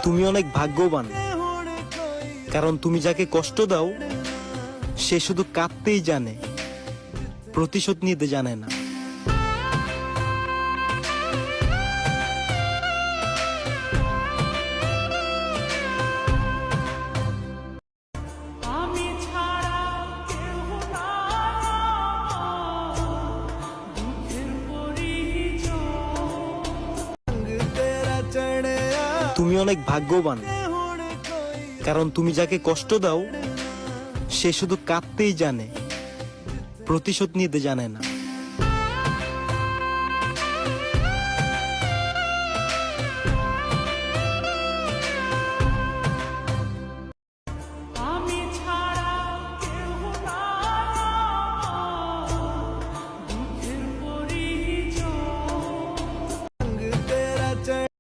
তুমি অনেক ভাগ্যবান, কারণ তুমি যাকে কষ্ট দাও সে শুধু কাঁদতেই জানে, প্রতিশোধ নিতে জানে না। তুমি অনেক ভাগ্যবান, কারণ তুমি যাকে কষ্ট দাও সে শুধু কাঁদতেই জানে, প্রতিশোধ নিতে জানে না।